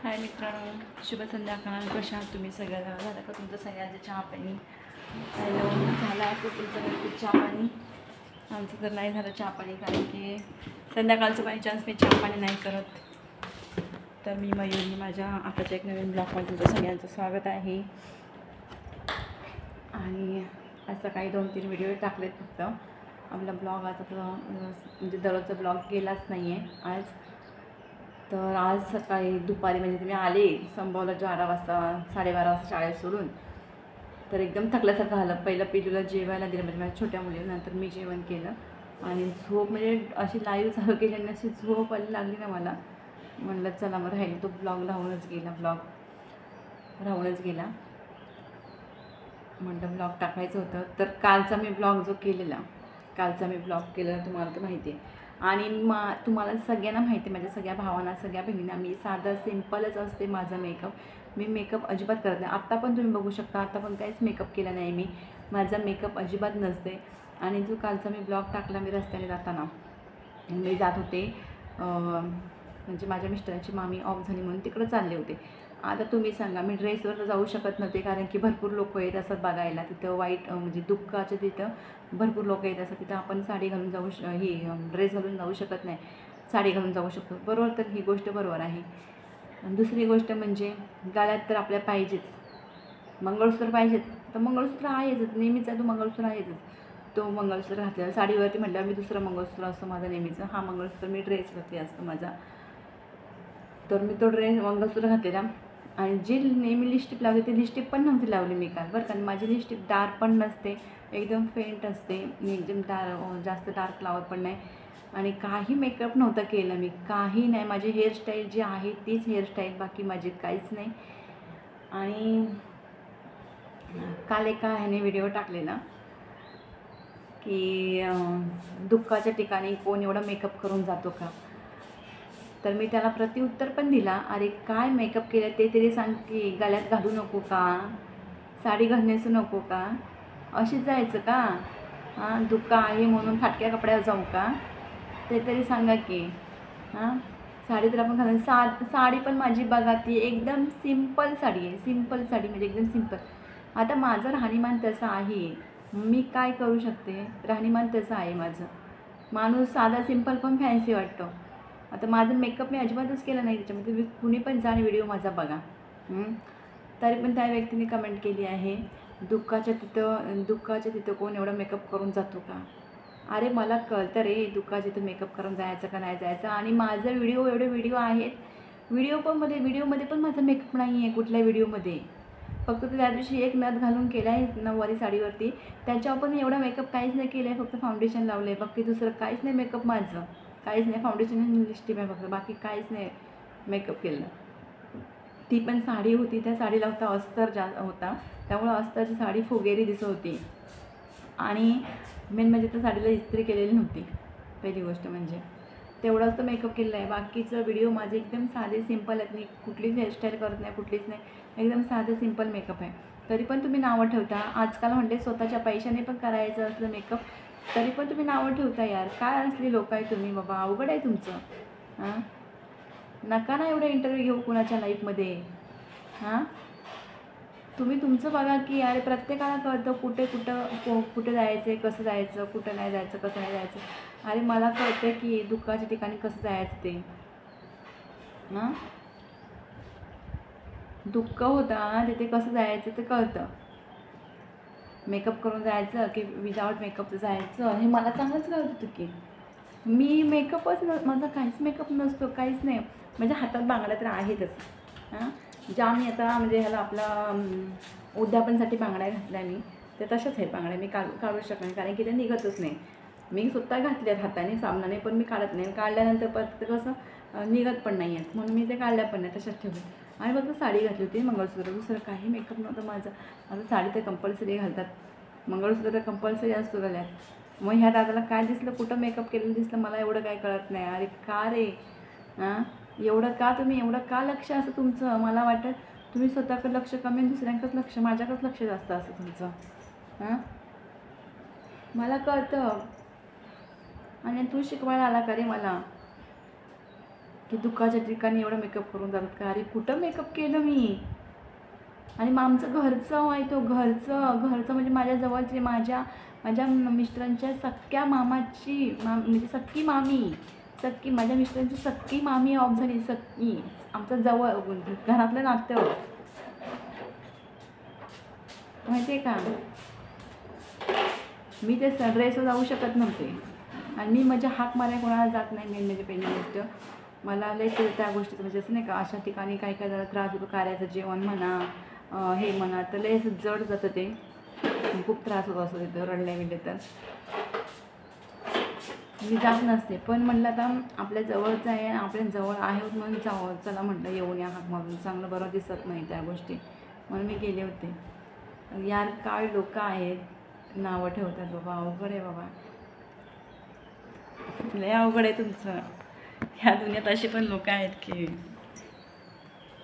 हाय मित्रांनो, शुभ संध्याकाळ. कशा आहात तुम्ही? सगळ्याला झालं का तुमचं सगळ्यांचं चहा पाणी? हॅलो, झालं असं तुमचं नक्की चहा पाणी? आमचं तर नाही झालं चहा पाणी, कारण की संध्याकाळचं बाय चान्स मी चहा पाणी नाही करत. तर मी मयुरी, माझ्या आताच्या एक नवीन ब्लॉगमध्ये तुमचं सगळ्यांचं स्वागत आहे. आणि आज सकाळी 2-3 व्हिडिओ टाकलेत. फक्त आपला ब्लॉग आता तर म्हणजे दररोजचा ब्लॉग गेलाच नाही आहे आज. तर आज सकाळी दुपारी म्हणजे तुम्ही आले संभवला 12 वाजता 12:30 वाजता शाळेत सोडून, तर एकदम थकल्यासारखं झालं. पहिलं पिलूला जेवायला दिलं म्हणजे माझ्या छोट्या मुलीला, नंतर मी जेवण केलं आणि झोप म्हणजे अशी लाईव्ह चालू केल्याने अशी झोप आली लागली ना मला. म्हणलं चला मग राहील तो ब्लॉग राहूनच गेला. म्हटलं ब्लॉग टाकायचं होतं. तर कालचा मी ब्लॉग केलेला तुम्हाला तर माहिती आहे. आणि तुम्हाला सगळ्यांना माहिती आहे, माझ्या सगळ्या भावांना, सगळ्या बहिणींना, मी साधा सिम्पलच असते माझा मेकअप. मी मेकअप अजिबात करत नाही. आत्ता पण तुम्ही बघू शकता, आत्ता पण काहीच मेकअप केला नाही मी. माझा मेकअप अजिबात नसते. आणि जो कालचा मी ब्लॉग टाकला, मी रस्त्याने जाताना मी जात होते, म्हणजे माझ्या मिस्टरांची मामी ऑफ झाली म्हणून तिकडं चालले होते. आता तुम्ही सांगा, मी ड्रेसवर तर जाऊ शकत नव्हते, कारण की भरपूर लोक येत असतात बघायला तिथं. वाईट म्हणजे दुःखाच्या तिथं भरपूर लोक येत असतात. तिथं आपण साडी घालून ड्रेस घालून जाऊ शकत नाही, साडी घालून जाऊ शकतो, बरोबर? तर ही गोष्ट बरोबर आहे. दुसरी गोष्ट म्हणजे गळ्यात तर आपल्या पाहिजेच मंगळसूत्र पाहिजेत. तर मंगळसूत्र आहेच, नेहमीचा तो मंगळसूत्र आहेच. तो मंगळसूत्र घातलेला साडीवरती म्हटल्यावर मी दुसरं मंगळसूत्र असतं माझं नेहमीचं. हा मंगळसूत्र मी ड्रेसवरती असतो माझा. तर मी तो मंगळसूत्र घातलेला. आणि जी नेहमी लिपस्टिक लावते ती लिपस्टिक पण नव्हती लावली मी काल, बरं का. माझी लिपस्टिक डार्क पण नसते, एकदम फेंट असते. मी एकदम जास्त डार्क लावत पण नाही. आणि काही मेकअप नव्हता केला मी, काही नाही. माझी हेअरस्टाईल जी आहे तीच हेअरस्टाईल, बाकी माझी काहीच नाही. आणि काल एका ह्याने व्हिडिओ टाकलेला की दुःखाच्या ठिकाणी कोण एवढा मेकअप करून जातो का? तर मी त्याला प्रत्युत्तर पण दिला, अरे काय मेकअप केलं ते तरी सांग की. गळ्यात घालू नको का? साडी घालण्याचं नको का? अशीच जायचं का? हां, दुःख आहे म्हणून फाटक्या कपड्यावर जाऊ का? ते तरी सांगा की. हां, साडी तर आपण घालून साडी पण माझी बघा, ती एकदम सिंपल साडी आहे. सिंपल साडी म्हणजे एकदम सिंपल. आता माझं राहणीमान तसं आहे, मी काय करू शकते? राहणीमान तसं आहे माझं. माणूस साधा सिंपल पण फॅन्सी वाटतो. आता माझं मेकअप मी अजिबातच केलं नाही त्याच्यामध्ये. तुम्ही कुणी पण जाण व्हिडिओ माझा बघा. तरी पण त्या व्यक्तीने कमेंट केली आहे, दुःखाच्या तिथं कोण एवढा मेकअप करून जातो का? अरे मला कळतं रे, दुःखाच्या तिथं मेकअप करून जायचं का नाही जायचं. आणि माझं एवढे व्हिडिओ आहेत, व्हिडिओमध्ये पण माझा मेकअप नाही आहे कुठल्या व्हिडिओमध्ये. फक्त त्या दिवशी एक नथ घालून केला आहे नऊवारी साडीवरती, त्याच्यावर पण एवढा मेकअप काहीच नाही केलं आहे. फक्त फाउंडेशन लावलं आहे, बाकी दुसरं काहीच नाही मेकअप माझं. काहीच नाही, फाउंडेशन आणि लिपस्टिक आहे फक्त, बाकी काहीच नाही मेकअप केलं. ती पण साडी होती, त्या साडीला होता अस्तर होता, त्यामुळं अस्तरची साडी फुगेरी दिसत होती. आणि मेन म्हणजे त्या साडीला इस्त्री केलेली नव्हती, पहिली गोष्ट म्हणजे. तेवढंच तर मेकअप केलेलं आहे. बाकीचं व्हिडिओ माझे एकदम साधे सिंपल आहेत. मी कुठलीच हेअरस्टाईल करत नाही, कुठलीच नाही, एकदम साधे सिंपल मेकअप आहे. तरी पण तुम्ही नावं ठेवता. आजकाल म्हणते स्वतःच्या पैशाने पण करायचं असलं मेकअप, तरी पण तुम्ही नावं ठेवता. यार काय असली लोक आहे तुम्ही बाबा, अवघड आहे तुमचं. हां, नका ना एवढं इंटरव्ह्यू घेऊ कुणाच्या लाईफमध्ये. हां, तुम्ही तुमचं बघा की. अरे प्रत्येकाला कळतं कुठे जायचं, कसं जायचं, कुठं नाही जायचं, कसं नाही जायचं. अरे मला कळतं की दुःखाच्या ठिकाणी कसं जायचं ते. हां, दुःख होता तिथे कसं जायचं ते कळतं. मेकअप करून जायचं की विदाऊट मेकअपचं जायचं हे मला चांगलंच कळत होतं की. मी मेकअपच माझा काहीच मेकअप नसतो, काहीच नाही. म्हणजे हातात बांगड्या तर आहेतच. हां, ज्या मी आता म्हणजे ह्याला आपला उद्यापनसाठी बांगड्या घातल्या मी, ते तशाच आहेत बांगड्या. मी काढू शकत नाही, कारण की ते निघतच नाही. मी स्वतः घातल्यात हाताने साबणाने, पण मी काढत नाही. काढल्यानंतर परत कसं निघत पण नाही आहेत, म्हणून मी ते काढल्या पण नाही, तशाच ठेवले. आणि फक्त साडी घातली होती, मंगळसूत्र, दुसरं काही मेकअप नव्हतं माझं. आता साडी तर कंपल्सरी घालतात, मंगळसूत्र तर कंपल्सरी असतो गळ्यात. मग ह्या दादाला काय दिसलं, कुठं मेकअप केलेलं दिसलं, मला एवढं काय कळत नाही. अरे का रे? हां, एवढं का लक्ष असं तुमचं? मला वाटतं तुम्ही स्वतःकडे लक्ष कमी, दुसऱ्यांकडंच लक्ष, माझ्याकडंच लक्ष जास्त असतं तुमचं. हां, मला कळतं. आणि तू शिकवायला आला का रे मला? की दुःखाच्या ठिकाणी एवढं मेकअप करून जातात का? अरे कुठं मेकअप केलं मी? आणि मग आमचं घरचं आहे तो, घरचं म्हणजे माझ्या जवळची माझ्या माझ्या मिस्टरांच्या सख्ख्या मामाची म्हणजे सख्खी मामी, माझ्या मिस्टरांची सख्खी मामी ऑफ झाली, सख्खी. आमचं जवळ घरातलं नातं माहिती आहे का? मी ते ड्रेसवर जाऊ शकत नव्हते आणि मी माझ्या हाक मारायला कोणाला जात नाही. मेन म्हणजे पहिली गोष्ट मला लई त्या गोष्टीचं म्हणजे असं नाही का, अशा ठिकाणी काही काय जरा त्रास होतो. कार्याचं जेवण म्हणा, हे म्हणा, तर लई असं जड जातं ते, खूप त्रास होतो असं तिथं रडले गेले तर मी जात नसते. पण म्हटलं आता आपल्या जवळचं आहे, आपल्या जवळ आहे म्हणून जावं, चला म्हटलं येऊन या हाक मारून, चांगलं बरं दिसत नाही त्या गोष्टी म्हणून मी गेले होते. यार काय लोक आहेत, नावं ठेवतात बाबा, अवघड आहे बाबा, लय अवघड आहे तुमचं. ह्या दुनियात असे पण लोक आहेत की